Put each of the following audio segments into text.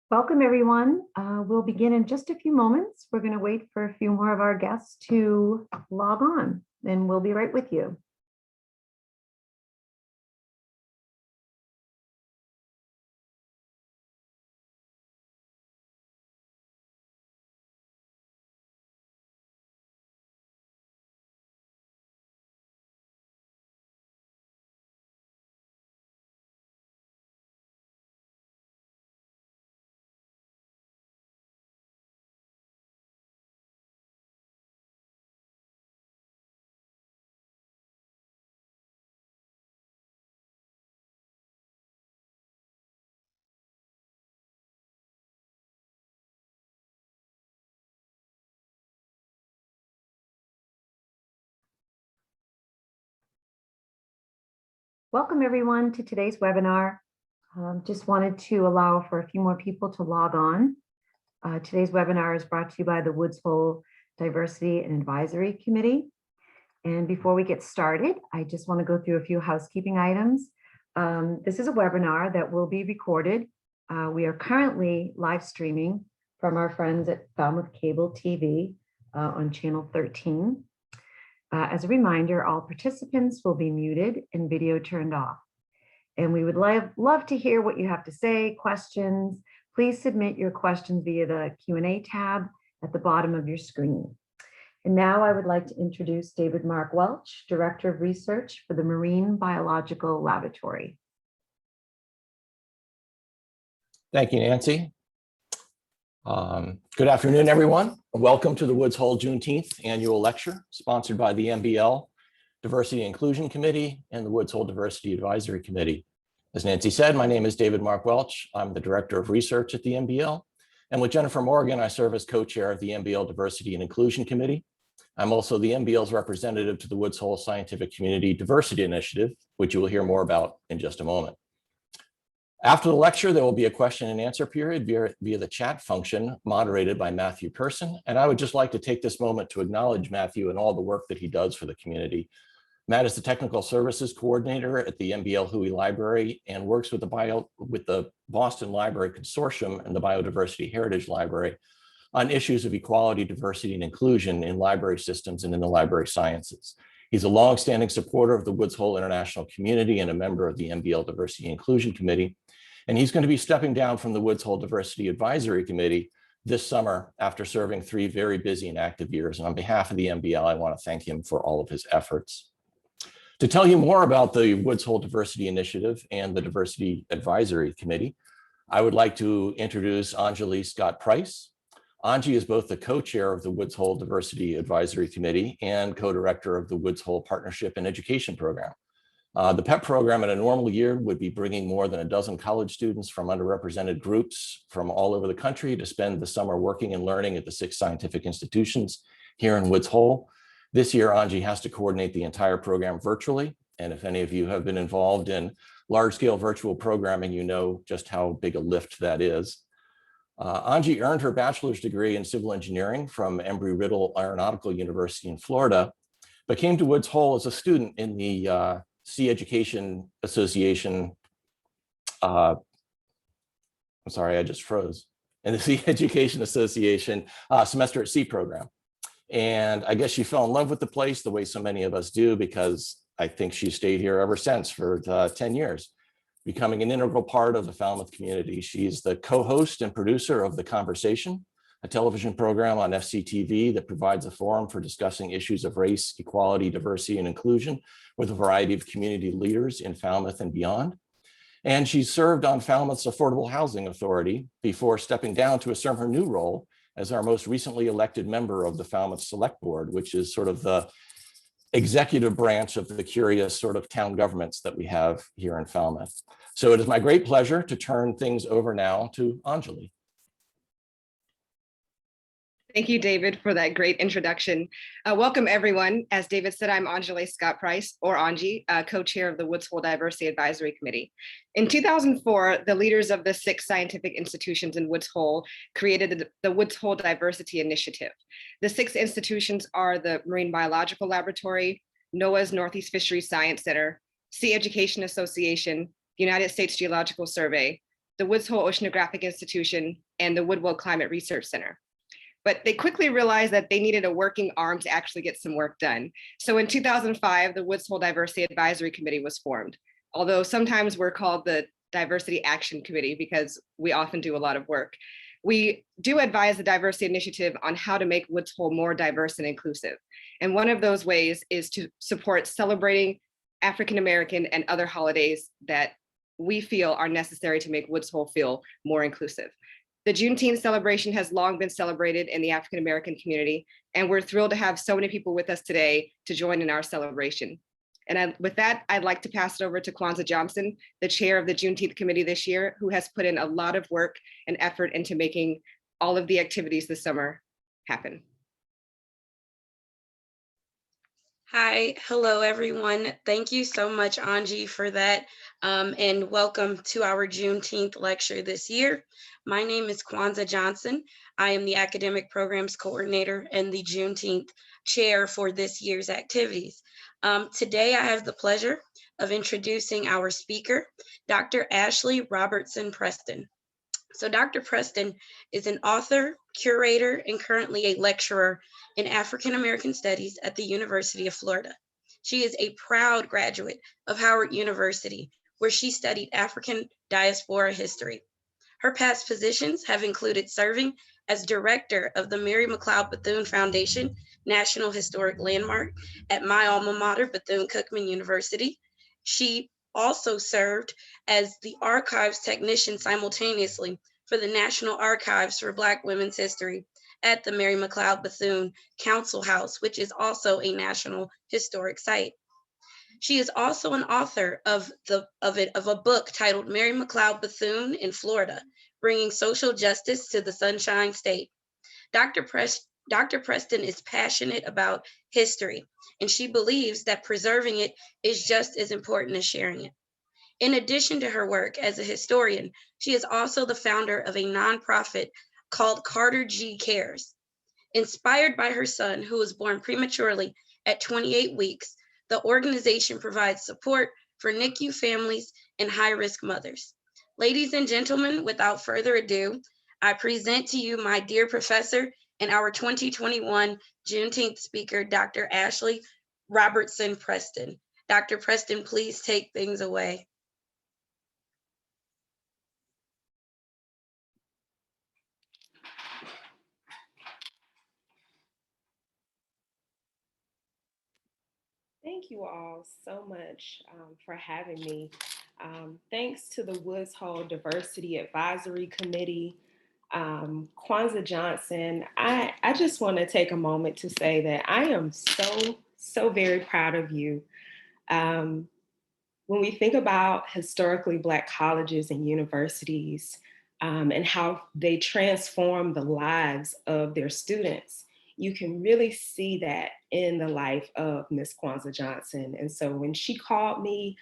Welcome, everyone. We'll begin in just a few moments. We're going to wait for a few more of our guests to log on, and we'll be right with you. Welcome, everyone, to today's webinar. Just wanted to allow for a few more people to log on. Today's webinar is brought to you by the Woods Hole Diversity and Advisory Committee. And before we get started, I just want to go through a few housekeeping items. This is a webinar that will be recorded. We are currently live streaming from our friends at Falmouth Cable TV on channel 13. As a reminder, all participants will be muted and video turned off. And we would love to hear what you have to say, questions. Please submit your questions via the Q&A tab at the bottom of your screen. And now I would like to introduce David Mark Welch, Director of Research for the Marine Biological Laboratory. Thank you, Nancy. Good afternoon, everyone. Welcome to the Woods Hole Juneteenth Annual Lecture, sponsored by the MBL Diversity and Inclusion Committee and the Woods Hole Diversity Advisory Committee. As Nancy said, my name is David Mark Welch. I'm the Director of Research at the MBL. And with Jennifer Morgan, I serve as co-chair of the MBL Diversity and Inclusion Committee. I'm also the MBL's representative to the Woods Hole Scientific Community Diversity Initiative, which you will hear more about in just a moment. After the lecture, there will be a question and answer period via the chat function moderated by Matthew Person. And I would just like to take this moment to acknowledge Matthew and all the work that he does for the community. Matt is the technical services coordinator at the MBL Huey Library and works with the Boston Library Consortium and the Biodiversity Heritage Library on issues of equality, diversity, and inclusion in library systems and in the library sciences. He's a longstanding supporter of the Woods Hole International Community and a member of the MBL Diversity and Inclusion Committee. And he's going to be stepping down from the Woods Hole Diversity Advisory Committee this summer after serving 3 very busy and active years. And on behalf of the MBL, I want to thank him for all of his efforts. To tell you more about the Woods Hole Diversity Initiative and the Diversity Advisory Committee, I would like to introduce Angie Price. Angie is both the co-chair of the Woods Hole Diversity Advisory Committee and co-director of the Woods Hole Partnership and Education Program. The PEP program in a normal year would be bringing more than a dozen college students from underrepresented groups from all over the country to spend the summer working and learning at the 6 scientific institutions here in Woods Hole. This year, Angie has to coordinate the entire program virtually. And if any of you have been involved in large-scale virtual programming, you know just how big a lift that is. Angie earned her bachelor's degree in civil engineering from Embry-Riddle Aeronautical University in Florida, but came to Woods Hole as a student in the Sea Education Association. I'm sorry, I just froze. In the Sea Education Association Semester at Sea program. And I guess she fell in love with the place the way so many of us do, because I think she stayed here ever since for 10 years, becoming an integral part of the Falmouth community. She's the co-host and producer of The Conversation, a television program on FCTV that provides a forum for discussing issues of race, equality, diversity, and inclusion with a variety of community leaders in Falmouth and beyond. And she served on Falmouth's Affordable Housing Authority before stepping down to assume her new role as our most recently elected member of the Falmouth Select Board, which is sort of the executive branch of the curious sort of town governments that we have here in Falmouth. So it is my great pleasure to turn things over now to Angie. Thank you, David, for that great introduction. Welcome, everyone. As David said, I'm Angie Price, or Angie, co-chair of the Woods Hole Diversity Advisory Committee. In 2004, the leaders of the 6 scientific institutions in Woods Hole created the Woods Hole Diversity Initiative. The 6 institutions are the Marine Biological Laboratory, NOAA's Northeast Fisheries Science Center, Sea Education Association, the United States Geological Survey, the Woods Hole Oceanographic Institution, and the Woodwell Climate Research Center. But they quickly realized that they needed a working arm to actually get some work done. So in 2005, the Woods Hole Diversity Advisory Committee was formed, although sometimes we're called the Diversity Action Committee because we often do a lot of work. We do advise the diversity initiative on how to make Woods Hole more diverse and inclusive. And one of those ways is to support celebrating African American and other holidays that we feel are necessary to make Woods Hole feel more inclusive. The Juneteenth celebration has long been celebrated in the African American community, and we're thrilled to have so many people with us today to join in our celebration. And with that, I'd like to pass it over to Kwanza Johnson, the chair of the Juneteenth committee this year, who has put in a lot of work and effort into making all of the activities this summer happen. Hi, hello everyone. Thank you so much, Angie, for that. And welcome to our Juneteenth lecture this year. My name is Kwanza Johnson. I am the academic programs coordinator and the Juneteenth chair for this year's activities. Today, I have the pleasure of introducing our speaker, Dr. Ashley Robertson-Preston. So Dr. Preston is an author, curator, and currently a lecturer in African American Studies at the University of Florida. She is a proud graduate of Howard University, where she studied African Diaspora History. Her past positions have included serving as director of the Mary McLeod Bethune Foundation National Historic Landmark at my alma mater, Bethune-Cookman University. She also served as the archives technician simultaneously for the National Archives for Black Women's History at the Mary McLeod Bethune Council House, which is also a National Historic Site. She is also an author of a book titled Mary McLeod Bethune in Florida, Bringing Social Justice to the Sunshine State. Dr. Preston is passionate about history, and she believes that preserving it is just as important as sharing it. In addition to her work as a historian, she is also the founder of a nonprofit called Carter G Cares. Inspired by her son, who was born prematurely at 28 weeks, the organization provides support for NICU families and high-risk mothers. Ladies and gentlemen, without further ado, I present to you my dear professor and our 2021 Juneteenth speaker, Dr. Ashley Robertson-Preston. Dr. Preston, please take things away. Thank you all so much for having me. Thanks to the Woods Hole Diversity Advisory Committee, Kwanza Johnson. I just want to take a moment to say that I am so very proud of you. When we think about historically Black colleges and universities and how they transform the lives of their students, you can really see that in the life of Miss Kwanza Johnson. And so when she called me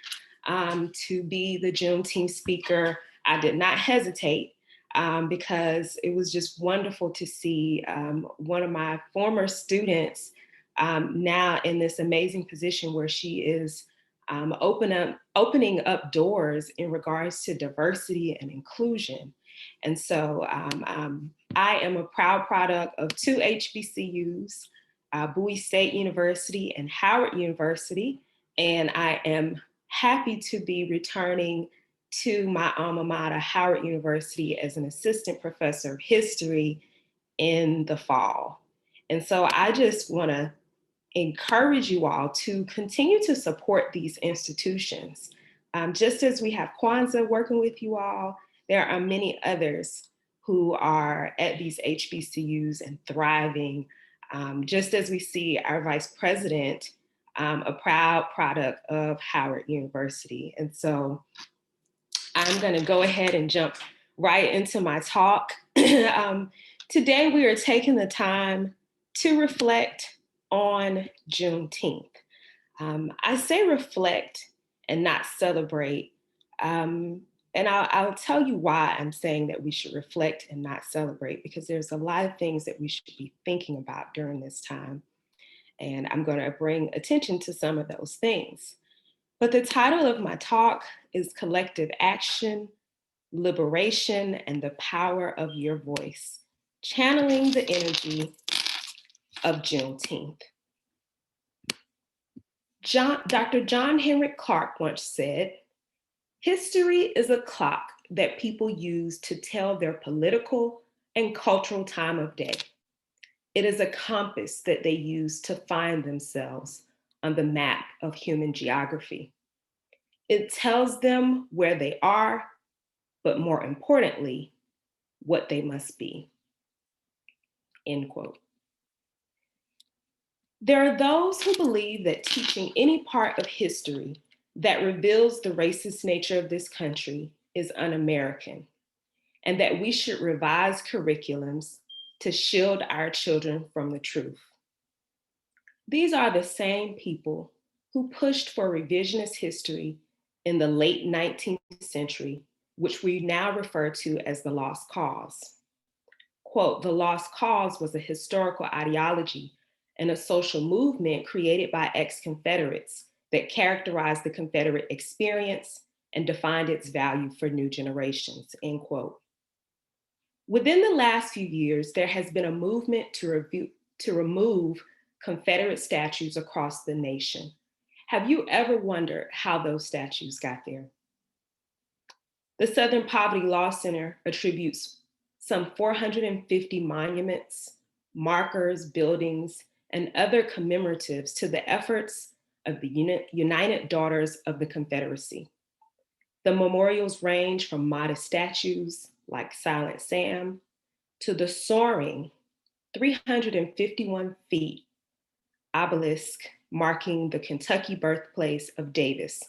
to be the Juneteenth speaker, I did not hesitate because it was just wonderful to see one of my former students now in this amazing position where she is opening up doors in regards to diversity and inclusion. And so I am a proud product of two HBCUs, Bowie State University and Howard University, and I am happy to be returning to my alma mater, Howard University, as an assistant professor of history in the fall. And so I just want to encourage you all to continue to support these institutions. Just as we have Kwanza working with you all, there are many others who are at these HBCUs and thriving, just as we see our vice president, a proud product of Howard University. And so I'm gonna go ahead and jump right into my talk. Today we are taking the time to reflect on Juneteenth. I say reflect and not celebrate. And I'll tell you why I'm saying that we should reflect and not celebrate, because there's a lot of things that we should be thinking about during this time. And I'm going to bring attention to some of those things. But the title of my talk is Collective Action, liberation, and the power of your voice, channeling the energy of Juneteenth. Dr. John Henrik Clarke once said, "History is a clock that people use to tell their political and cultural time of day. It is a compass that they use to find themselves on the map of human geography. It tells them where they are, but more importantly, what they must be." End quote. There are those who believe that teaching any part of history that reveals the racist nature of this country is un-American, and that we should revise curriculums to shield our children from the truth. These are the same people who pushed for revisionist history in the late 19th century, which we now refer to as the lost cause. Quote, "The lost cause was a historical ideology and a social movement created by ex-Confederates that characterized the Confederate experience and defined its value for new generations," end quote. Within the last few years, there has been a movement to remove Confederate statues across the nation. Have you ever wondered how those statues got there? The Southern Poverty Law Center attributes some 450 monuments, markers, buildings, and other commemoratives to the efforts of the United Daughters of the Confederacy. The memorials range from modest statues like Silent Sam to the soaring 351 feet obelisk marking the Kentucky birthplace of Davis,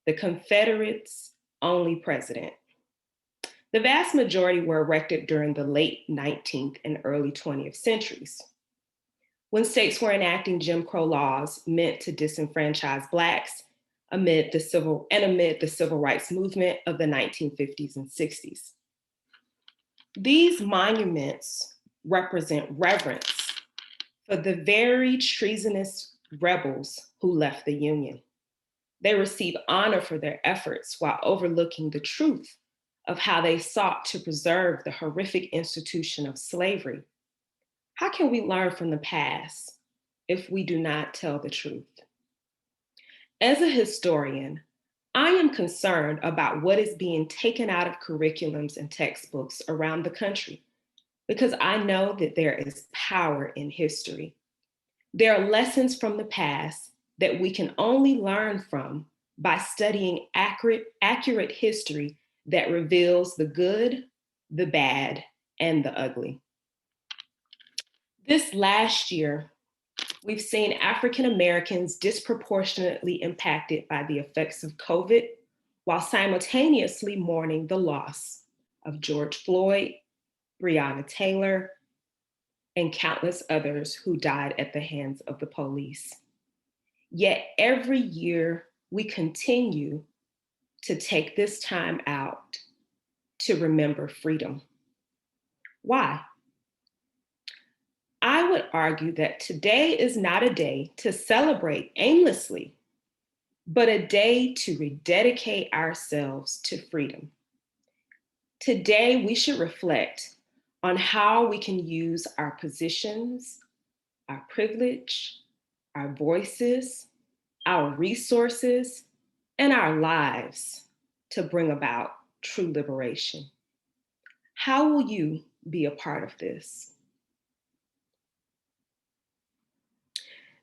the Confederates' only president. The vast majority were erected during the late 19th and early 20th centuries, when states were enacting Jim Crow laws meant to disenfranchise Blacks amid the civil rights movement of the 1950s and 60s. These monuments represent reverence for the very treasonous rebels who left the Union. They receive honor for their efforts while overlooking the truth of how they sought to preserve the horrific institution of slavery. How can we learn from the past if we do not tell the truth? As a historian, I am concerned about what is being taken out of curriculums and textbooks around the country, because I know that there is power in history. There are lessons from the past that we can only learn from by studying accurate history that reveals the good, the bad, and the ugly. This last year, we've seen African Americans disproportionately impacted by the effects of COVID, while simultaneously mourning the loss of George Floyd, Breonna Taylor, and countless others who died at the hands of the police. Yet every year we continue to take this time out to remember freedom. Why? I would argue that today is not a day to celebrate aimlessly, but a day to rededicate ourselves to freedom. Today, we should reflect on how we can use our positions, our privilege, our voices, our resources, and our lives to bring about true liberation. How will you be a part of this?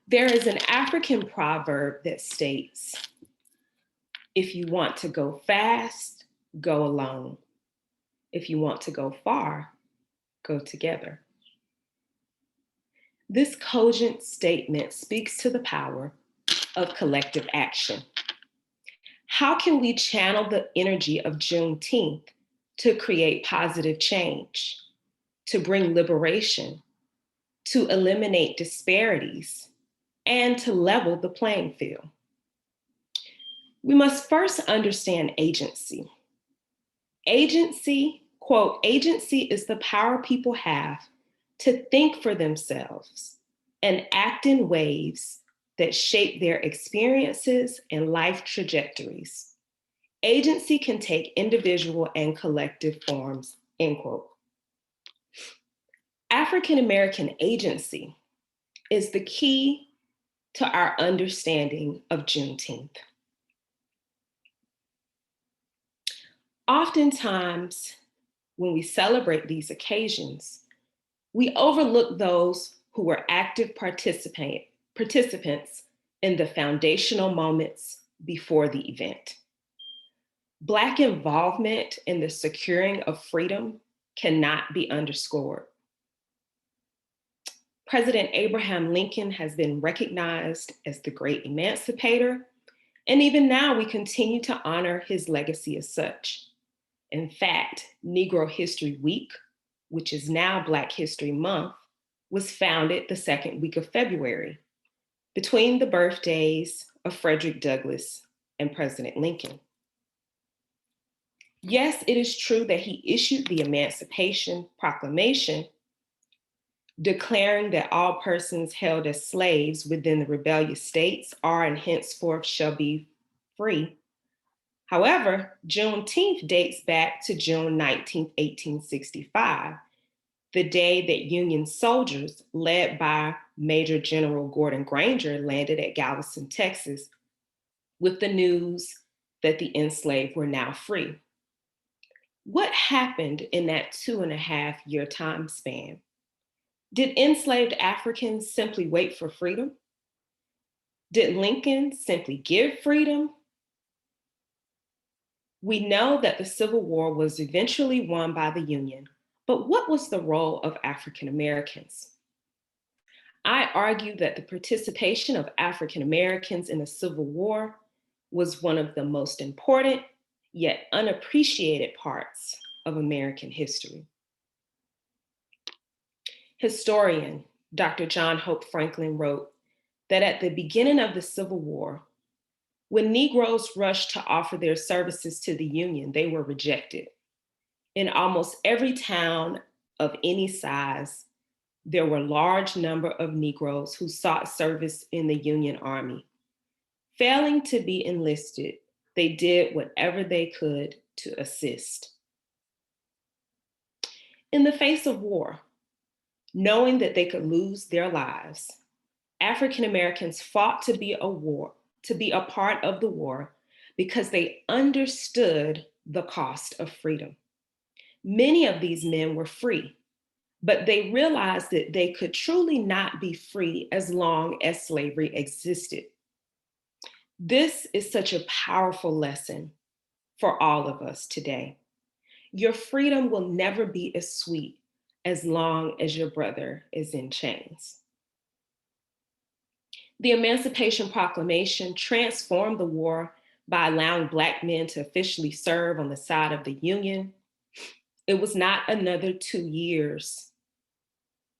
There is an African proverb that states, "If you want to go fast, go alone. If you want to go far, go together." This cogent statement speaks to the power of collective action. How can we channel the energy of Juneteenth to create positive change, to bring liberation, to eliminate disparities, and to level the playing field? We must first understand agency. Agency, quote, "Agency is the power people have to think for themselves and act in ways that shape their experiences and life trajectories. Agency can take individual and collective forms, end quote. African American agency is the key to our understanding of Juneteenth. Oftentimes, when we celebrate these occasions, we overlook those who were active participants in the foundational moments before the event. Black involvement in the securing of freedom cannot be underscored. President Abraham Lincoln has been recognized as the great emancipator, and even now we continue to honor his legacy as such. In fact, Negro History Week, which is now Black History Month, was founded the second week of February, between the birthdays of Frederick Douglass and President Lincoln. Yes, it is true that he issued the Emancipation Proclamation, declaring that all persons held as slaves within the rebellious states are and henceforth shall be free. However, Juneteenth dates back to June 19, 1865, the day that Union soldiers, led by Major General Gordon Granger, landed at Galveston, Texas, with the news that the enslaved were now free. What happened in that 2.5-year time span? Did enslaved Africans simply wait for freedom? Did Lincoln simply give freedom? We know that the Civil War was eventually won by the Union, but what was the role of African Americans? I argue that the participation of African Americans in the Civil War was one of the most important yet unappreciated parts of American history. Historian Dr. John Hope Franklin wrote that at the beginning of the Civil War, when Negroes rushed to offer their services to the Union, they were rejected. In almost every town of any size, there were a large number of Negroes who sought service in the Union Army. Failing to be enlisted, they did whatever they could to assist. In the face of war, knowing that they could lose their lives, African Americans fought to be a part of the war because they understood the cost of freedom. Many of these men were free, but they realized that they could truly not be free as long as slavery existed. This is such a powerful lesson for all of us today. Your freedom will never be as sweet as long as your brother is in chains. The Emancipation Proclamation transformed the war by allowing Black men to officially serve on the side of the Union. It was not another 2 years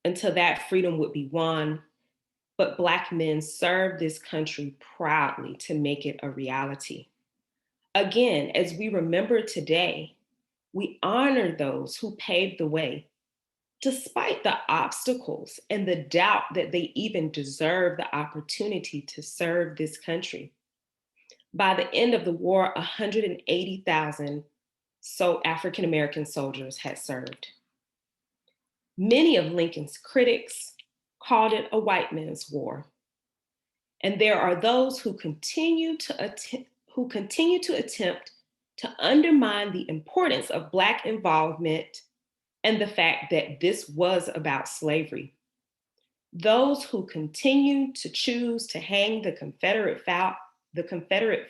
until that freedom would be won, but Black men served this country proudly to make it a reality. Again, as we remember today, we honor those who paved the way, despite the obstacles and the doubt that they even deserve the opportunity to serve this country. By the end of the war, 180,000 African American soldiers had served. Many of Lincoln's critics called it a white man's war. And there are those who continue to attempt to undermine the importance of Black involvement and the fact that this was about slavery. Those who continue to choose to hang the Confederate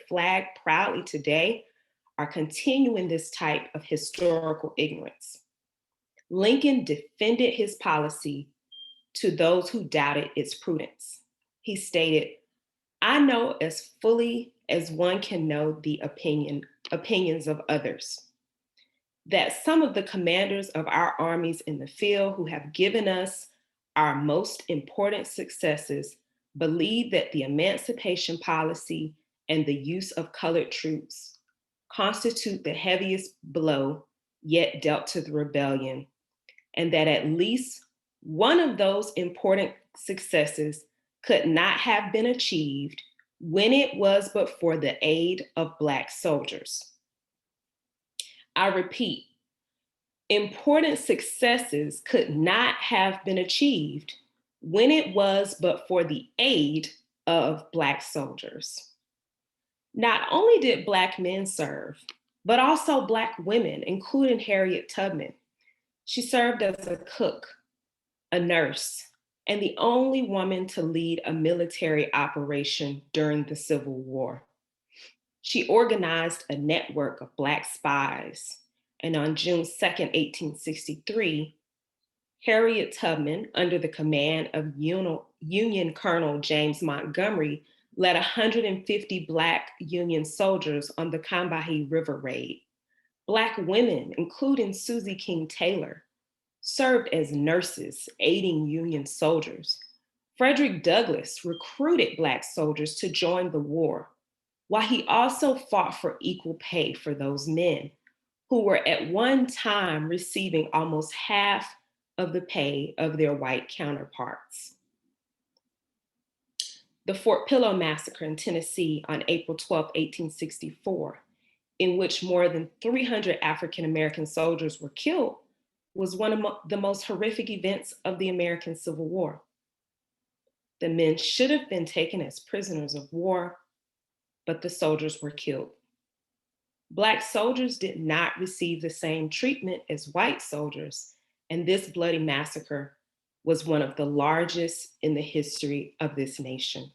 flag proudly today are continuing this type of historical ignorance. Lincoln defended his policy to those who doubted its prudence. He stated, "I know as fully as one can know the opinions of others, that some of the commanders of our armies in the field who have given us our most important successes believe that the emancipation policy and the use of colored troops constitute the heaviest blow yet dealt to the rebellion, and that at least one of those important successes could not have been achieved when it was but for the aid of Black soldiers." I repeat, important successes could not have been achieved when it was but for the aid of Black soldiers. Not only did Black men serve, but also Black women, including Harriet Tubman. She served as a cook, a nurse, and the only woman to lead a military operation during the Civil War. She organized a network of Black spies, and on June 2nd, 1863, Harriet Tubman, under the command of Union Colonel James Montgomery, led 150 Black Union soldiers on the Combahee River raid. Black women, including Susie King Taylor, served as nurses aiding Union soldiers. Frederick Douglass recruited Black soldiers to join the war, while he also fought for equal pay for those men who were at one time receiving almost half of the pay of their white counterparts. The Fort Pillow Massacre in Tennessee on April 12, 1864, in which more than 300 African American soldiers were killed, was one of the most horrific events of the American Civil War. The men should have been taken as prisoners of war, but the soldiers were killed. Black soldiers did not receive the same treatment as white soldiers, and this bloody massacre was one of the largest in the history of this nation.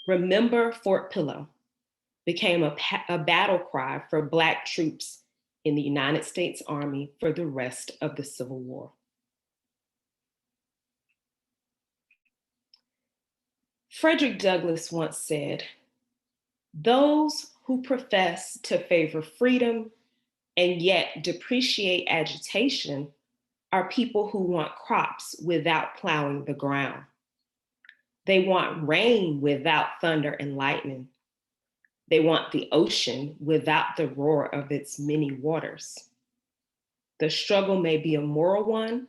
Remember Fort Pillow became a battle cry for Black troops in the United States Army for the rest of the Civil War. Frederick Douglass once said, "Those who profess to favor freedom and yet depreciate agitation are people who want crops without plowing the ground. They want rain without thunder and lightning. They want the ocean without the roar of its many waters. The struggle may be a moral one,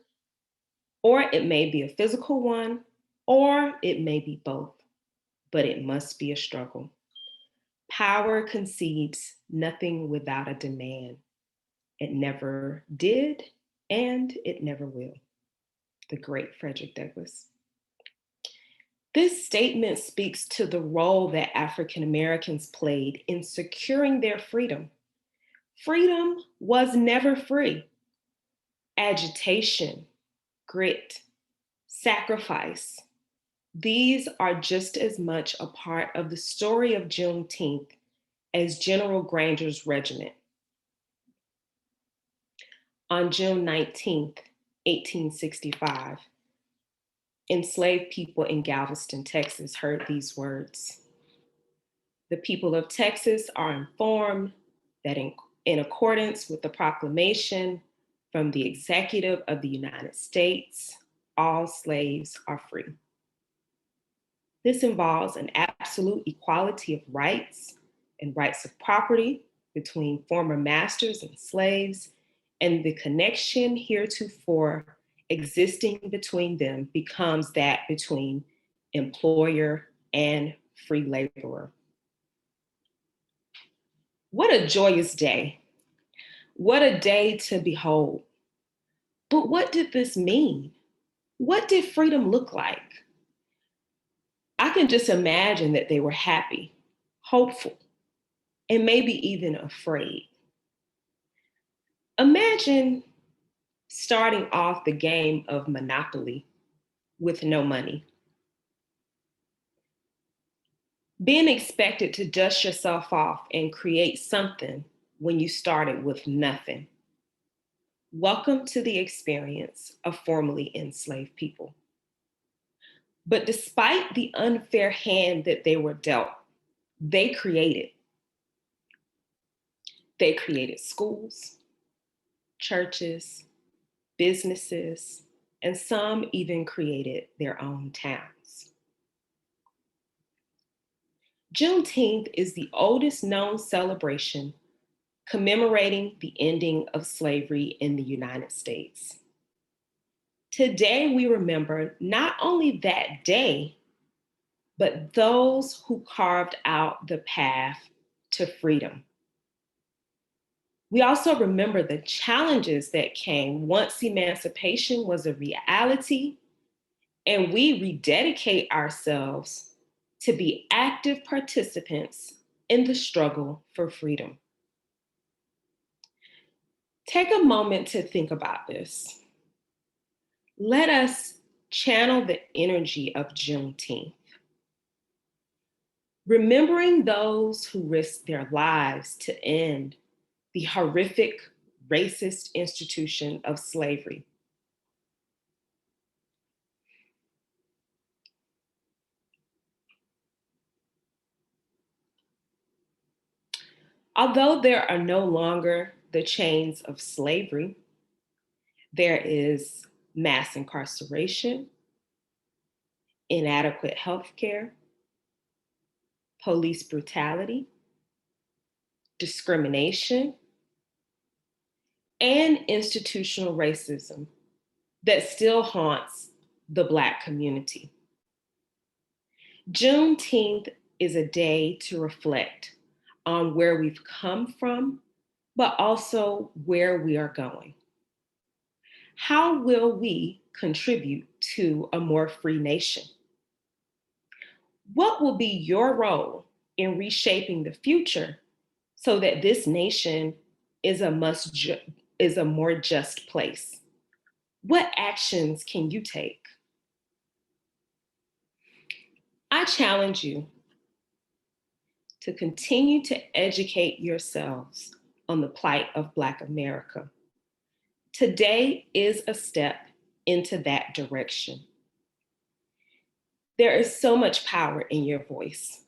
or it may be a physical one, or it may be both, but it must be a struggle. Power concedes nothing without a demand. It never did, and it never will." The great Frederick Douglass. This statement speaks to the role that African Americans played in securing their freedom. Freedom was never free. Agitation, grit, sacrifice, these are just as much a part of the story of Juneteenth as General Granger's regiment. On June 19th, 1865, enslaved people in Galveston, Texas heard these words. "The people of Texas are informed that in accordance with the proclamation from the executive of the United States, all slaves are free. This involves an absolute equality of rights and rights of property between former masters and slaves, and the connection heretofore existing between them becomes that between employer and free laborer." What a joyous day. What a day to behold. But what did this mean? What did freedom look like? I can just imagine that they were happy, hopeful, and maybe even afraid. Imagine starting off the game of Monopoly with no money. Being expected to dust yourself off and create something when you started with nothing. Welcome to the experience of formerly enslaved people. But despite the unfair hand that they were dealt, they created. They created schools, churches, businesses, and some even created their own towns. Juneteenth is the oldest known celebration commemorating the ending of slavery in the United States. Today, we remember not only that day, but those who carved out the path to freedom. We also remember the challenges that came once emancipation was a reality, and we rededicate ourselves to be active participants in the struggle for freedom. Take a moment to think about this. Let us channel the energy of Juneteenth, remembering those who risked their lives to end the horrific racist institution of slavery. Although there are no longer the chains of slavery, there is mass incarceration, inadequate health care, police brutality, discrimination, and institutional racism that still haunts the Black community. Juneteenth is a day to reflect on where we've come from, but also where we are going. How will we contribute to a more free nation? What will be your role in reshaping the future so that this nation is a more just place? What actions can you take? I challenge you to continue to educate yourselves on the plight of Black America. Today is a step into that direction. There is so much power in your voice.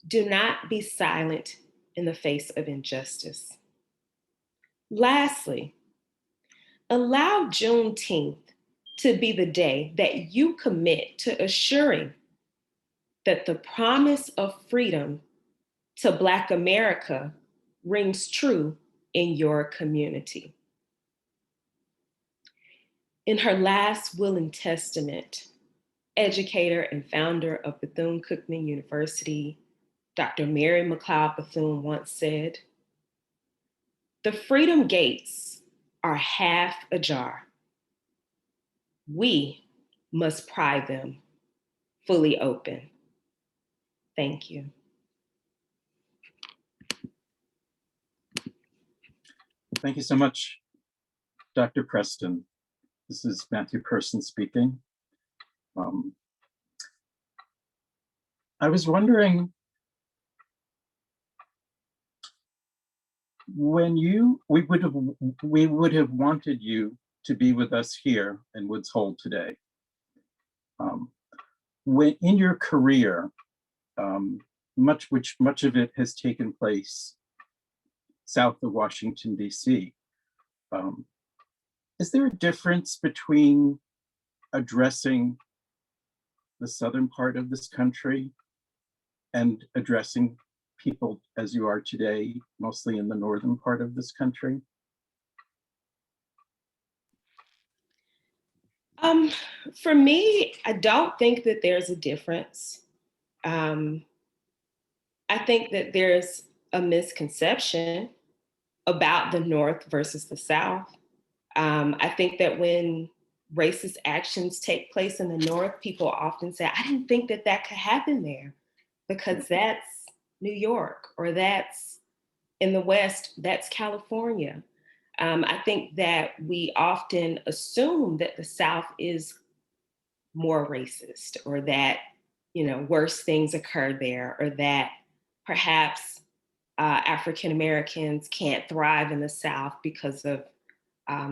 Do not be silent in the face of injustice. Lastly, allow Juneteenth to be the day that you commit to assuring that the promise of freedom to Black America rings true in your community. In her last will and testament, educator and founder of Bethune-Cookman University, Dr. Mary McLeod Bethune once said, "The freedom gates are half ajar. We must pry them fully open." Thank you. Thank you so much, Dr. Preston. This is Matthew Person speaking. I was wondering, when we would have wanted you to be with us here in Woods Hole today. When in your career, much of it has taken place south of Washington, DC. Is there a difference between addressing the southern part of this country and addressing people as you are today, mostly in the northern part of this country? For me, I don't think that there's a difference. I think that there's a misconception about the North versus the South. I think that when racist actions take place in the North, people often say, I didn't think that that could happen there because that's New York, or that's in the West, that's California. I think that we often assume that the South is more racist, or that, worse things occur there, or that perhaps African Americans can't thrive in the South because of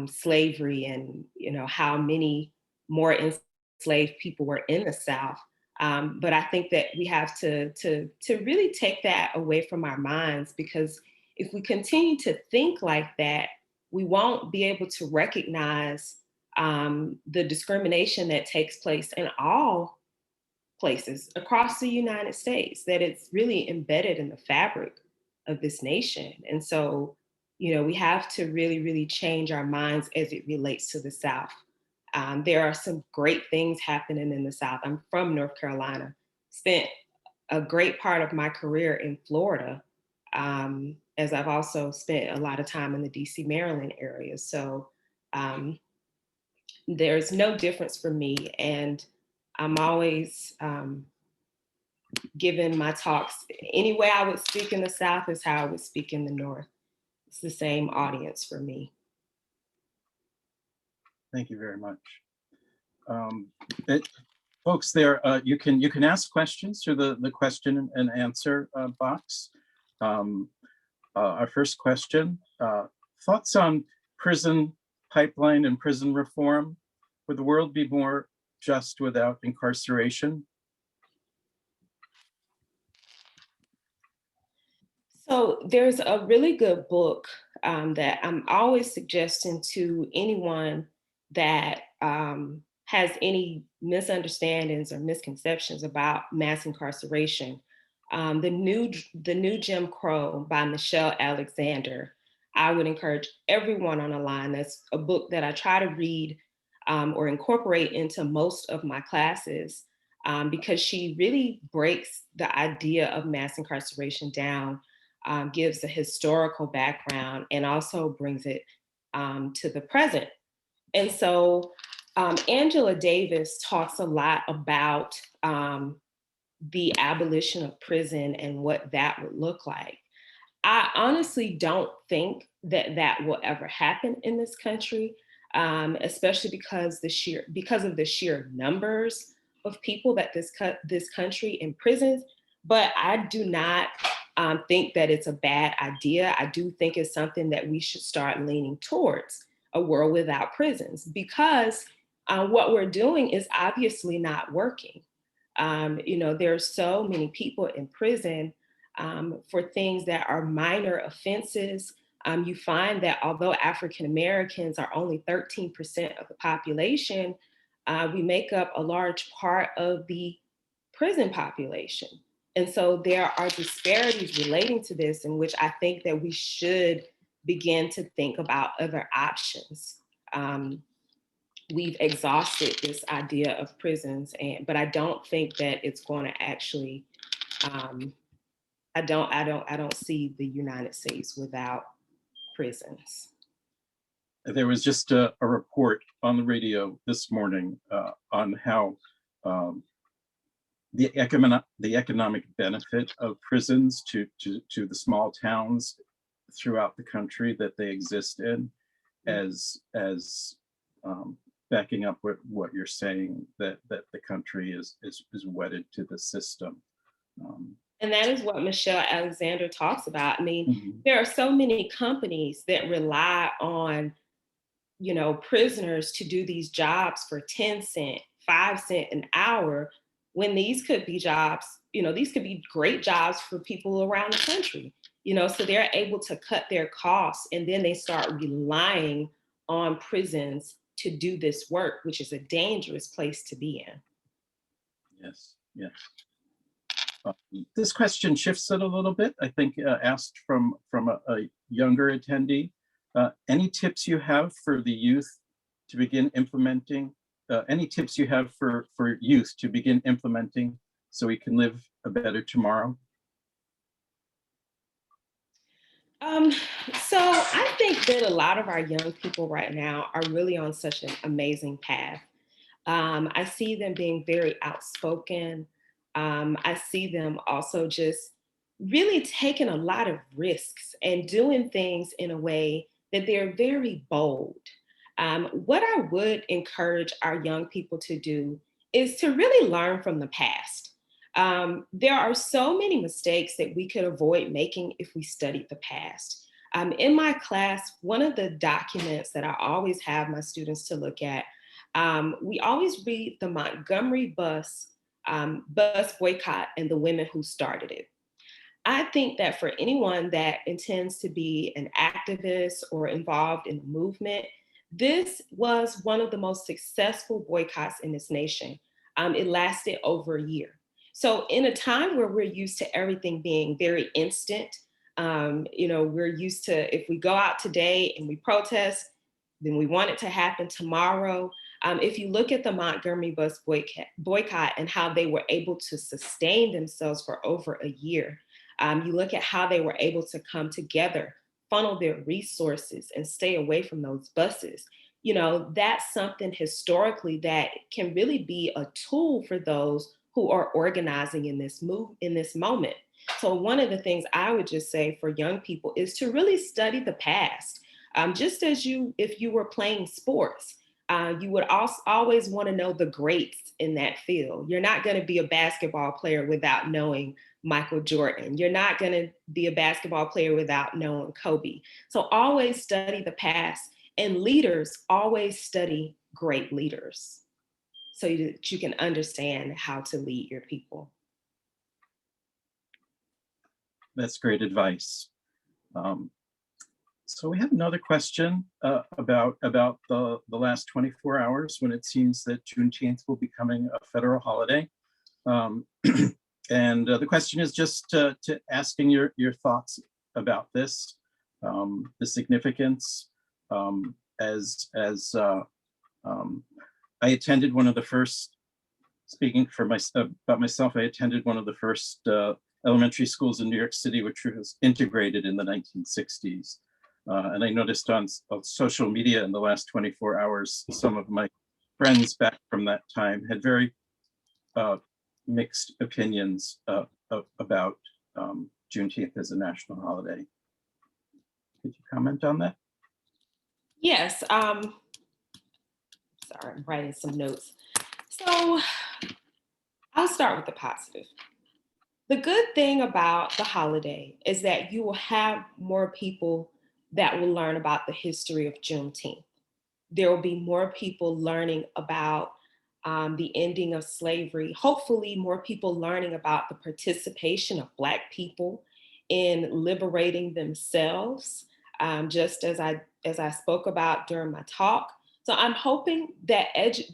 slavery and how many more enslaved people were in the South. But I think that we have to really take that away from our minds, because if we continue to think like that, we won't be able to recognize the discrimination that takes place in all places across the United States, that it's really embedded in the fabric of this nation. And so, we have to really, really change our minds as it relates to the South. There are some great things happening in the South. I'm from North Carolina, spent a great part of my career in Florida. And as I've also spent a lot of time in the DC, Maryland area. So there's no difference for me. And I'm always giving my talks, any way I would speak in the South is how I would speak in the North. It's the same audience for me. Thank you very much. Folks, there you can ask questions through the question and answer box. Our first question: thoughts on prison pipeline and prison reform? Would the world be more just without incarceration? So there's a really good book that I'm always suggesting to anyone that has any misunderstandings or misconceptions about mass incarceration. The new Jim Crow by Michelle Alexander. I would encourage everyone on the line. That's a book that I try to read or incorporate into most of my classes because she really breaks the idea of mass incarceration down, gives a historical background, and also brings it to the present. And so Angela Davis talks a lot about the abolition of prison and what that would look like. I honestly don't think that that will ever happen in this country, especially because of the sheer numbers of people that this country imprisons. But I do not think that it's a bad idea. I do think it's something that we should start leaning towards, a world without prisons, because what we're doing is obviously not working. There are so many people in prison for things that are minor offenses. You find that although African Americans are only 13% of the population, we make up a large part of the prison population. And so there are disparities relating to this, in which I think that we should begin to think about other options. We've exhausted this idea of prisons, but I don't think that it's going to actually. I don't see the United States without prisons. There was just a report on the radio this morning on how the economic benefit of prisons to the small towns throughout the country that they exist in, as backing up what you're saying, that the country is wedded to the system. And that is what Michelle Alexander talks about. I mean, there are so many companies that rely on, prisoners to do these jobs for 10 cents, 5 cents an hour, when these could be jobs, these could be great jobs for people around the country, so they're able to cut their costs, and then they start relying on prisons to do this work, which is a dangerous place to be in. Yes. This question shifts it a little bit, I think, asked from a younger attendee. Any tips you have for the youth to begin implementing? Any tips you have for youth to begin implementing so we can live a better tomorrow? So I think that a lot of our young people right now are really on such an amazing path. I see them being very outspoken. I see them also just really taking a lot of risks and doing things in a way that they're very bold. What I would encourage our young people to do is to really learn from the past. There are so many mistakes that we could avoid making if we studied the past. In my class, one of the documents that I always have my students to look at, we always read the Montgomery bus boycott and the women who started it. I think that for anyone that intends to be an activist or involved in the movement, this was one of the most successful boycotts in this nation. It lasted over a year. So in a time where we're used to everything being very instant, we're used to, if we go out today and we protest, then we want it to happen tomorrow. If you look at the Montgomery bus boycott and how they were able to sustain themselves for over a year, You look at how they were able to come together, funnel their resources, and stay away from those buses. You know, that's something historically that can really be a tool for those who are organizing in this moment. So one of the things I would just say for young people is to really study the past. Just as if you were playing sports, you would also always want to know the greats in that field. You're not going to be a basketball player without knowing Michael Jordan. You're not going to be a basketball player without knowing Kobe. So always study the past, and leaders always study great leaders so that you can understand how to lead your people. That's great advice. So we have another question about the last 24 hours, when it seems that Juneteenth will be becoming a federal holiday. And the question is just to asking your thoughts about this, the significance. I attended one of the first, speaking for about myself, I attended one of the first elementary schools in New York City, which was integrated in the 1960s. And I noticed on social media in the last 24 hours, some of my friends back from that time had very mixed opinions about Juneteenth as a national holiday. Could you comment on that? Yes. Sorry, I'm writing some notes. So I'll start with the positive. The good thing about the holiday is that you will have more people that will learn about the history of Juneteenth. There will be more people learning about the ending of slavery. Hopefully more people learning about the participation of Black people in liberating themselves, just as I spoke about during my talk. So I'm hoping that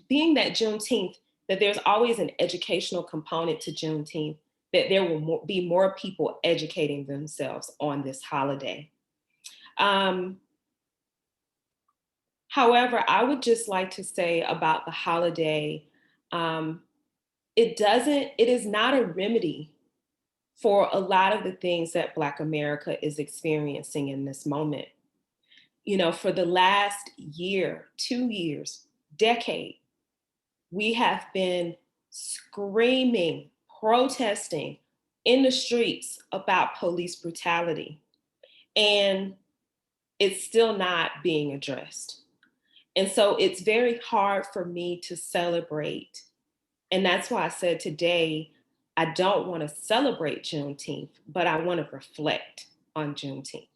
being that Juneteenth, that there's always an educational component to Juneteenth, that there will be more people educating themselves on this holiday. However, I would just like to say about the holiday, it is not a remedy for a lot of the things that Black America is experiencing in this moment. You know, for the last year, 2 years, decade, we have been screaming, protesting in the streets about police brutality, and it's still not being addressed. And so it's very hard for me to celebrate. And that's why I said today, I don't want to celebrate Juneteenth, but I want to reflect on Juneteenth.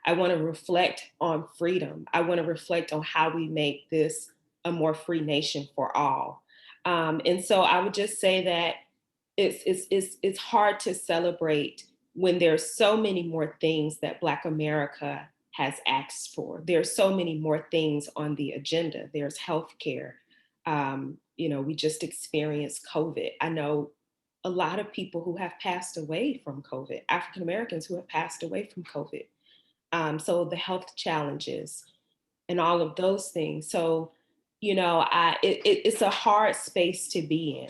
I want to reflect on freedom. I want to reflect on how we make this a more free nation for all. And so I would just say that it's hard to celebrate when there's so many more things that Black America has asked for. There's so many more things on the agenda. There's healthcare. You know, we just experienced COVID. I know a lot of people who have passed away from COVID, African Americans who have passed away from COVID. So the health challenges and all of those things. So, you know, it's a hard space to be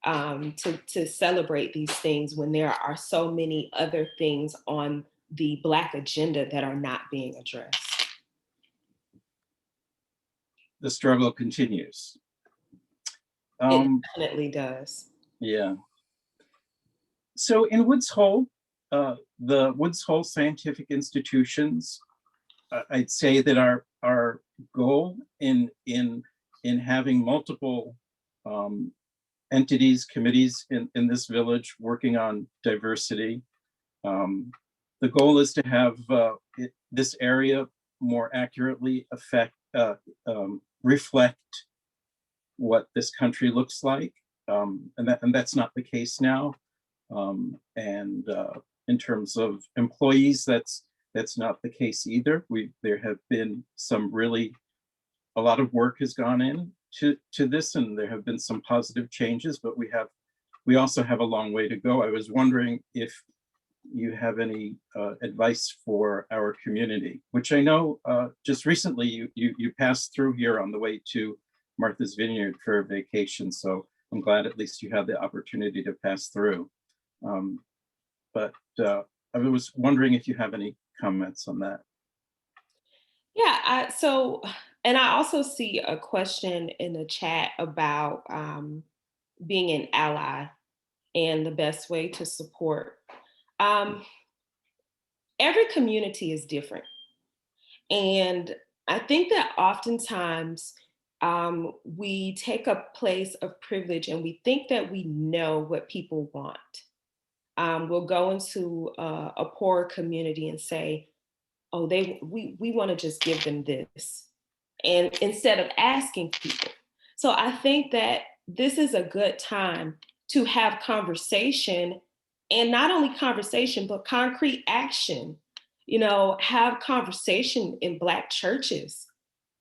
in, to celebrate these things when there are so many other things on the Black agenda that are not being addressed. The struggle continues. It definitely does. Yeah. So in Woods Hole, the Woods Hole scientific institutions, I'd say that our goal in having multiple entities, committees in this village working on diversity, the goal is to have this area more accurately reflect what this country looks like, and that's not the case now. And in terms of employees, that's not the case either. There have been a lot of work has gone in to this, and there have been some positive changes, but we also have a long way to go. I was wondering if you have any advice for our community, which I know just recently you passed through here on the way to Martha's Vineyard for a vacation. So I'm glad at least you had the opportunity to pass through. But I was wondering if you have any comments on that. Yeah, and I also see a question in the chat about being an ally and the best way to support. Every community is different. And I think that oftentimes we take a place of privilege and we think that we know what people want. We'll go into a poor community and say, oh, we want to just give them this. And instead of asking people. So I think that this is a good time to have conversation, and not only conversation, but concrete action. You know, have conversation in Black churches,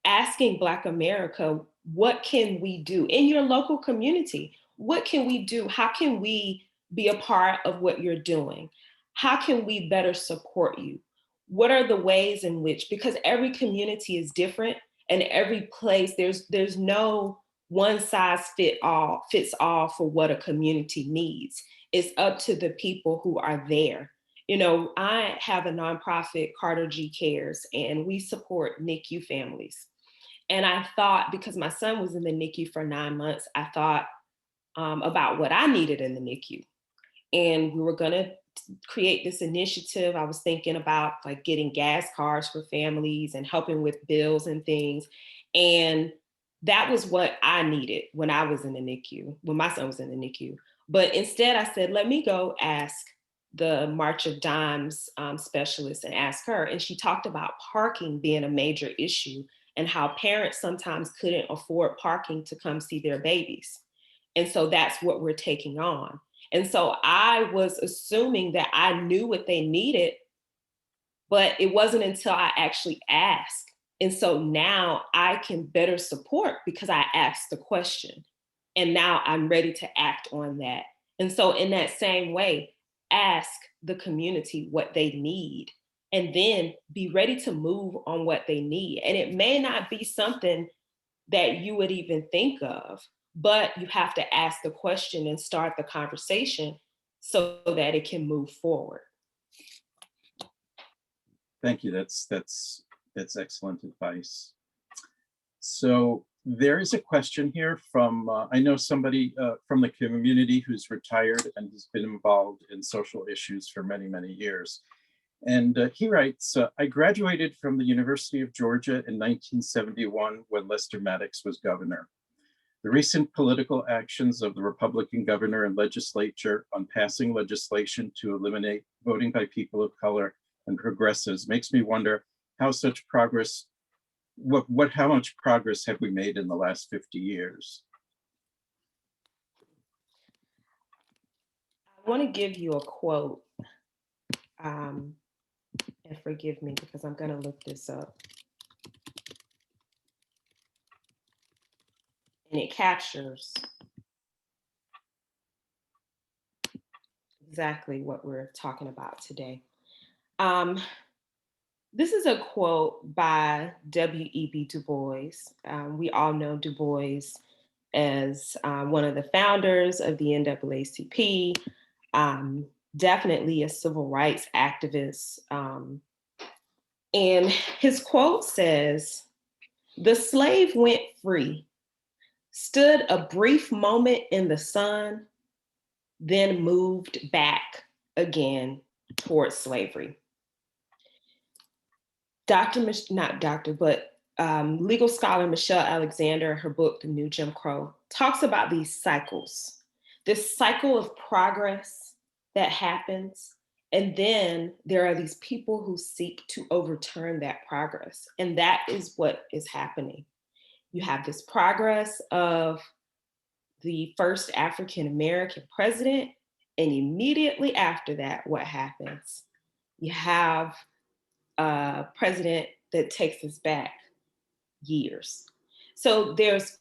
asking Black America, what can we do in your local community? What can we do? How can we be a part of what you're doing? How can we better support you? What are the ways in which, because every community is different, and every place, there's no one size fits all for what a community needs. It's up to the people who are there. You know, I have a nonprofit, Carter G Cares, and we support NICU families. And I thought, because my son was in the NICU for 9 months, I thought about what I needed in the NICU. And we were gonna create this initiative. I was thinking about like getting gas cards for families and helping with bills and things. And that was what I needed when I was in the NICU, when my son was in the NICU. But instead I said, let me go ask the March of Dimes specialist and ask her. And she talked about parking being a major issue and how parents sometimes couldn't afford parking to come see their babies. And so that's what we're taking on. And so I was assuming that I knew what they needed, but it wasn't until I actually asked. And so now I can better support because I asked the question. And now I'm ready to act on that. And so in that same way, ask the community what they need and then be ready to move on what they need. And it may not be something that you would even think of, but you have to ask the question and start the conversation so that it can move forward. Thank you. That's excellent advice. So there is a question here from, I know somebody from the community who's retired and has been involved in social issues for many, many years. And he writes, I graduated from the University of Georgia in 1971 when Lester Maddox was governor. The recent political actions of the Republican governor and legislature on passing legislation to eliminate voting by people of color and progressives makes me wonder how such progress, how much progress have we made in the last 50 years? I want to give you a quote. And forgive me because I'm going to look this up. And it captures exactly what we're talking about today. This is a quote by W.E.B. Du Bois. We all know Du Bois as one of the founders of the NAACP, definitely a civil rights activist. And his quote says, "The slave went free, stood a brief moment in the sun, then moved back again towards slavery." Legal scholar Michelle Alexander, her book, The New Jim Crow, talks about these cycles, this cycle of progress that happens. And then there are these people who seek to overturn that progress. And that is what is happening. You have this progress of the first African-American president. And immediately after that, what happens? You have a president that takes us back years. So there's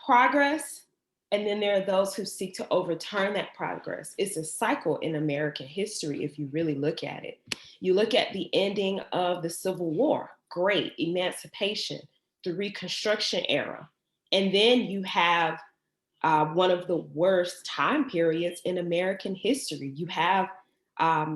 progress, and then there are those who seek to overturn that progress. It's a cycle in American history if you really look at it. You look at the ending of the Civil War, great, emancipation, the Reconstruction era. And then you have one of the worst time periods in American history. You have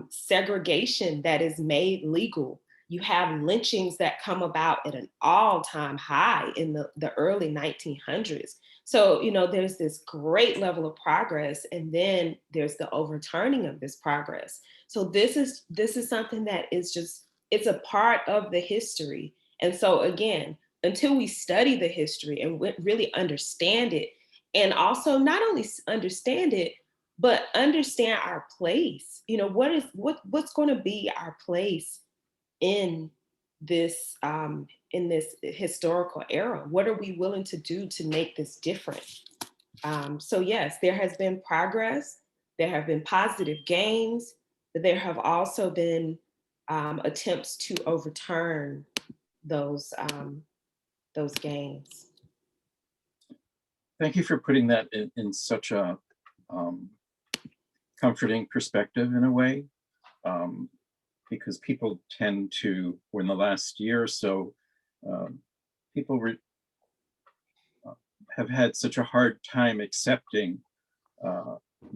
segregation that is made legal. You have lynchings that come about at an all-time high in the early 1900s. So, there's this great level of progress, and then there's the overturning of this progress. So this is something that is just, it's a part of the history. And so again, until we study the history and really understand it, and also not only understand it, but understand our place. What's going to be our place in this historical era? What are we willing to do to make this different? So yes, there has been progress. There have been positive gains, but there have also been attempts to overturn those gains. Thank you for putting that in such a comforting perspective in a way, because people tend to, or in the last year or so, people have had such a hard time accepting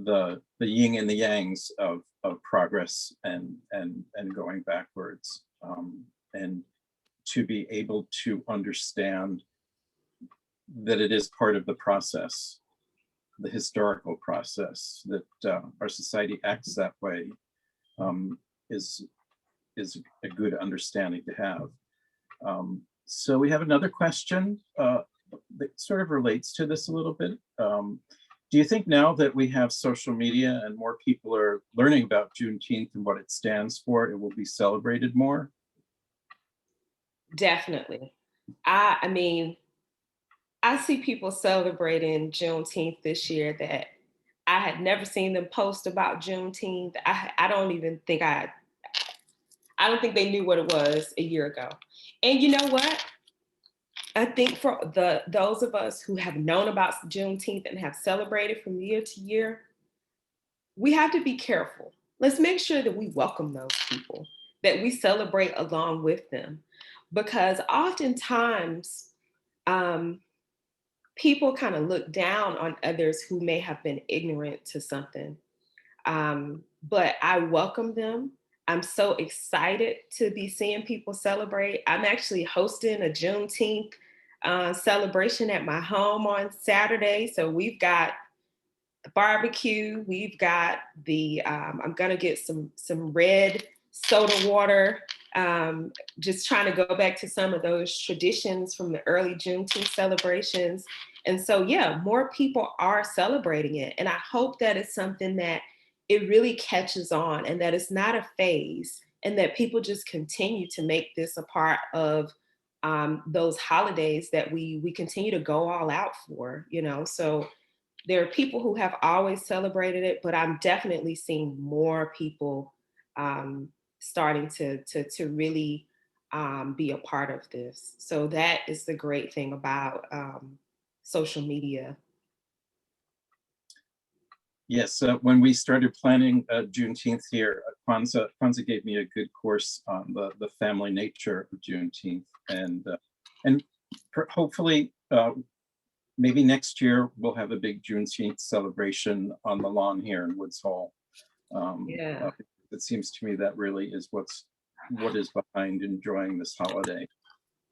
the yin and the yangs of progress and going backwards, and to be able to understand that it is part of the process, the historical process, that our society acts that way, is a good understanding to have. So we have another question that sort of relates to this a little bit. Do you think now that we have social media and more people are learning about Juneteenth and what it stands for, it will be celebrated more? Definitely. I mean, I see people celebrating Juneteenth this year that I had never seen them post about Juneteenth. I don't even think I don't think they knew what it was a year ago. And you know what? I think for those of us who have known about Juneteenth and have celebrated from year to year, we have to be careful. Let's make sure that we welcome those people, that we celebrate along with them, because oftentimes people kind of look down on others who may have been ignorant to something. But I welcome them. I'm so excited to be seeing people celebrate. I'm actually hosting a Juneteenth celebration at my home on Saturday. So we've got the barbecue, we've got the, I'm gonna get some red soda water, just trying to go back to some of those traditions from the early Juneteenth celebrations. And so, yeah, more people are celebrating it. And I hope that it's something that it really catches on, and that it's not a phase, and that people just continue to make this a part of those holidays that we continue to go all out for, So there are people who have always celebrated it, but I'm definitely seeing more people starting to really be a part of this. So that is the great thing about social media. Yes, when we started planning Juneteenth here, Kwanza gave me a good course on the family nature of Juneteenth, and hopefully maybe next year we'll have a big Juneteenth celebration on the lawn here in Woods Hole. Yeah. It seems to me that really is what is behind enjoying this holiday.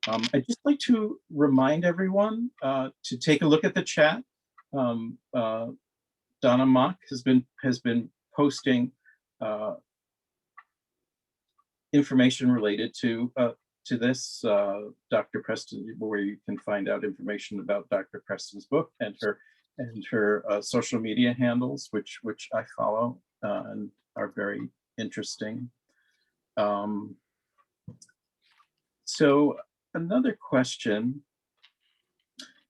I'd just like to remind everyone to take a look at the chat. Donna Mock has been posting information related to this, Dr. Preston, where you can find out information about Dr. Preston's book and her social media handles, which I follow and are very interesting. So another question.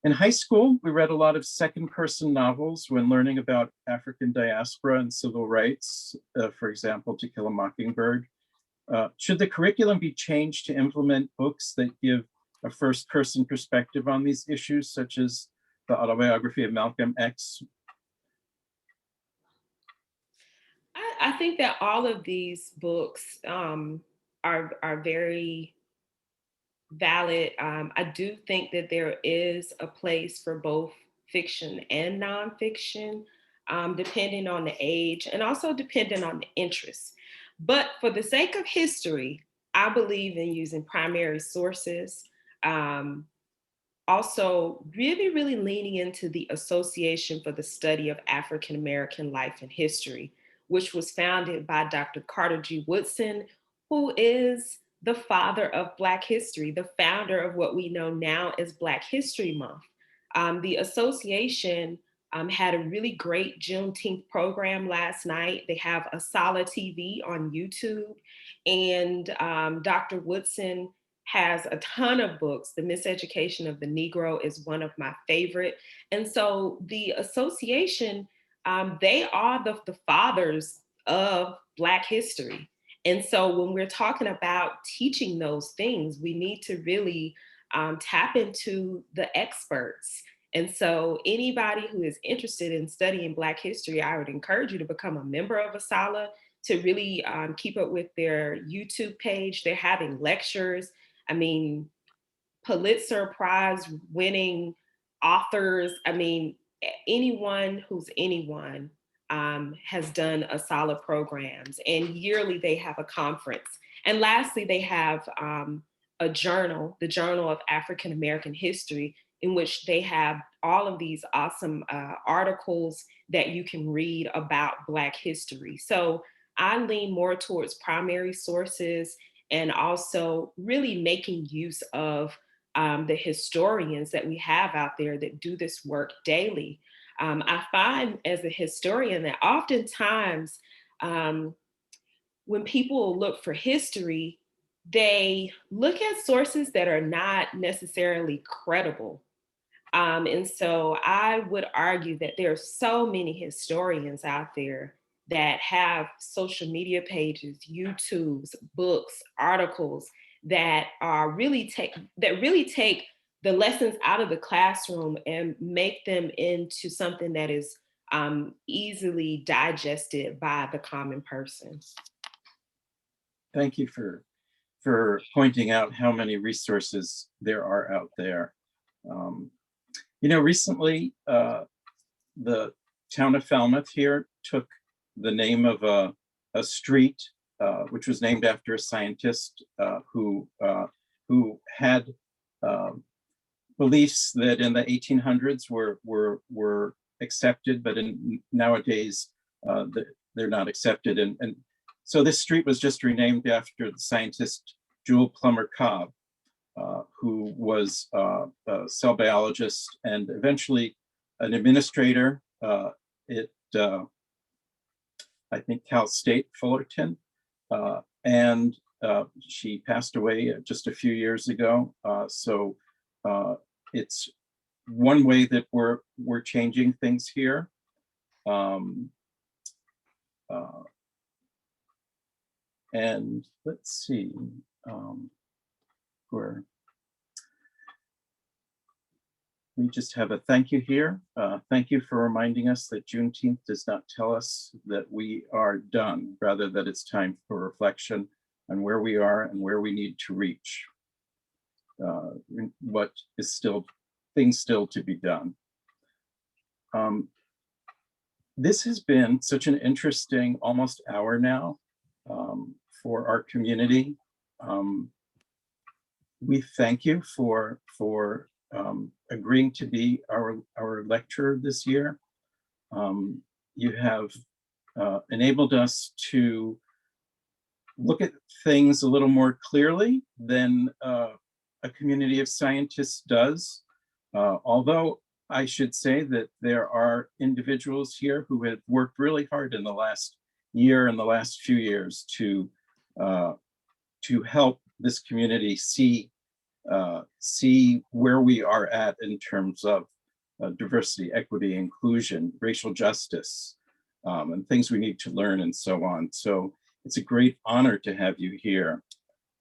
In high school, we read a lot of second-person novels when learning about African diaspora and civil rights, for example, To Kill a Mockingbird. Should the curriculum be changed to implement books that give a first-person perspective on these issues, such as the autobiography of Malcolm X? I think that all of these books are very valid. I do think that there is a place for both fiction and nonfiction, depending on the age and also depending on the interests. But for the sake of history, I believe in using primary sources. Also, really leaning into the Association for the Study of African American Life and History, which was founded by Dr. Carter G. Woodson, who is the father of Black history, the founder of what we know now as Black History Month. The association had a really great Juneteenth program last night. They have Asala TV on YouTube, and Dr. Woodson has a ton of books. The Miseducation of the Negro is one of my favorite. And so the association, they are the fathers of Black history. And so when we're talking about teaching those things, we need to really tap into the experts. And so anybody who is interested in studying Black history, I would encourage you to become a member of ASALA, to really keep up with their YouTube page. They're having lectures. I mean, Pulitzer Prize winning authors. I mean, anyone who's anyone has done ASALA programs, and yearly they have a conference. And lastly, they have a journal, the Journal of African American History, in which they have all of these awesome articles that you can read about Black history. So I lean more towards primary sources, and also really making use of the historians that we have out there that do this work daily. I find as a historian that oftentimes when people look for history, they look at sources that are not necessarily credible. And so I would argue that there are so many historians out there that have social media pages, YouTubes, books, articles that are really take the lessons out of the classroom and make them into something that is easily digested by the common person. Thank you for pointing out how many resources there are out there. You know, recently, the town of Falmouth here took the name of a street, which was named after a scientist who had beliefs that in the 1800s were accepted, but nowadays they're not accepted. And so this street was just renamed after the scientist Jewel Plummer Cobb, who was a cell biologist and eventually an administrator at, I think, Cal State Fullerton. And she passed away just a few years ago. So it's one way that we're changing things here. And let's see, we just have a thank you here. Thank you for reminding us that Juneteenth does not tell us that we are done, rather that it's time for reflection on where we are and where we need to reach. What is still, things still to be done. This has been such an interesting almost hour now for our community. We thank you for agreeing to be our lecturer this year. You have enabled us to look at things a little more clearly than a community of scientists does. Although I should say that there are individuals here who have worked really hard in the last year and the last few years to help this community see where we are at in terms of diversity, equity, inclusion, racial justice, and things we need to learn and so on. So it's a great honor to have you here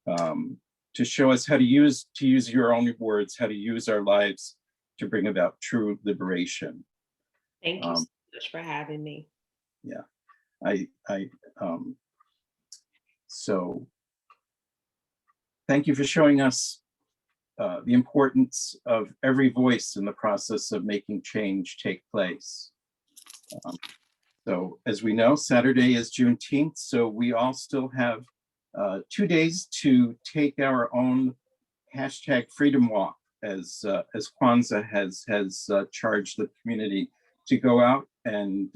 to show us how to use your own words, how to use our lives to bring about true liberation. Thank you so much for having me. Yeah, so thank you for showing us the importance of every voice in the process of making change take place. So as we know, Saturday is Juneteenth, so we all still have 2 days to take our own hashtag Freedom Walk, as Kwanza has charged the community to go out, and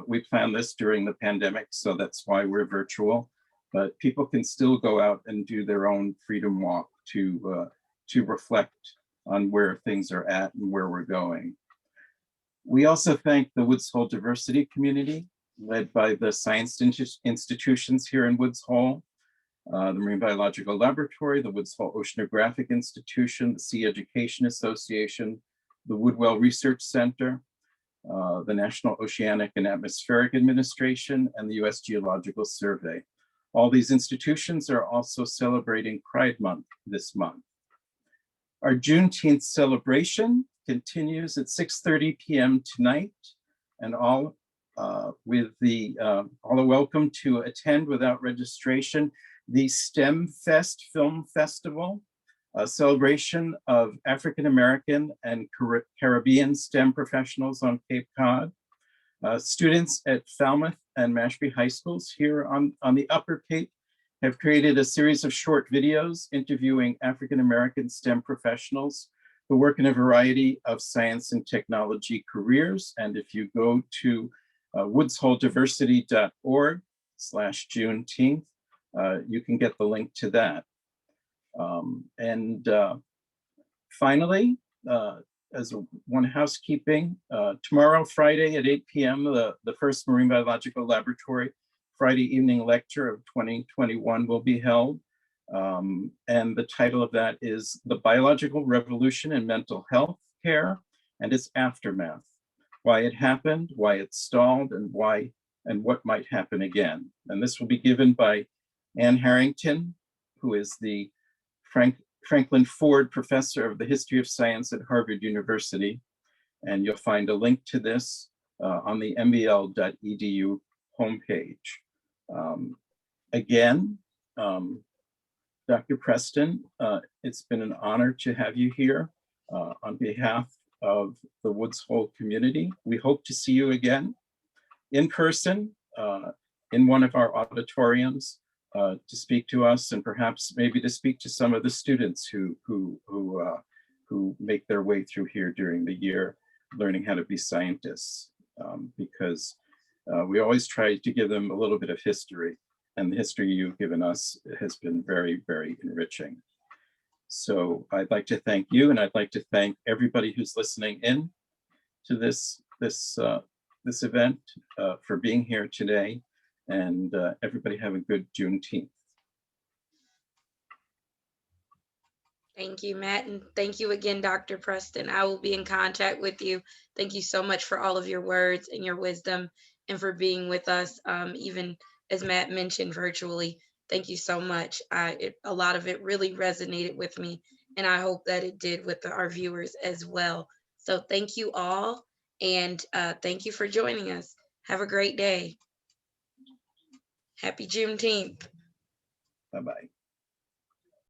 we planned this during the pandemic, so that's why we're virtual. But people can still go out and do their own Freedom Walk to reflect on where things are at and where we're going. We also thank the Woods Hole diversity community, led by the science institutions here in Woods Hole, the Marine Biological Laboratory, the Woods Hole Oceanographic Institution, the Sea Education Association, the Woodwell Research Center, the National Oceanic and Atmospheric Administration, and the U.S. Geological Survey. All these institutions are also celebrating Pride Month this month. Our Juneteenth celebration continues at 6:30 p.m. tonight, and all are welcome to attend without registration the STEM Fest Film Festival, a celebration of African American and Caribbean STEM professionals on Cape Cod. Students at Falmouth and Mashpee High Schools here on the Upper Cape have created a series of short videos interviewing African American STEM professionals who work in a variety of science and technology careers. And if you go to woodsholediversity.org/Juneteenth, you can get the link to that. Finally, as one housekeeping, tomorrow, Friday at 8 p.m., the first Marine Biological Laboratory Friday evening lecture of 2021 will be held. And the title of that is The Biological Revolution in Mental Health Care and Its Aftermath: Why It Happened, Why It Stalled, and what might happen again. And this will be given by Ann Harrington, who is the Franklin Ford Professor of the History of Science at Harvard University. And you'll find a link to this on the mbl.edu homepage. Again, Dr. Preston, it's been an honor to have you here on behalf of the Woods Hole community. We hope to see you again in person in one of our auditoriums to speak to us, and perhaps maybe to speak to some of the students who make their way through here during the year, learning how to be scientists, because we always try to give them a little bit of history, and the history you've given us has been very, very enriching. So I'd like to thank you, and I'd like to thank everybody who's listening in to this event for being here today, and everybody have a good Juneteenth. Thank you, Matt, and thank you again, Dr. Preston. I will be in contact with you. Thank you so much for all of your words and your wisdom, and for being with us, even as Matt mentioned, virtually. Thank you so much. A lot of it really resonated with me, and I hope that it did with our viewers as well. So thank you all, and thank you for joining us. Have a great day. Happy Juneteenth. Bye-bye.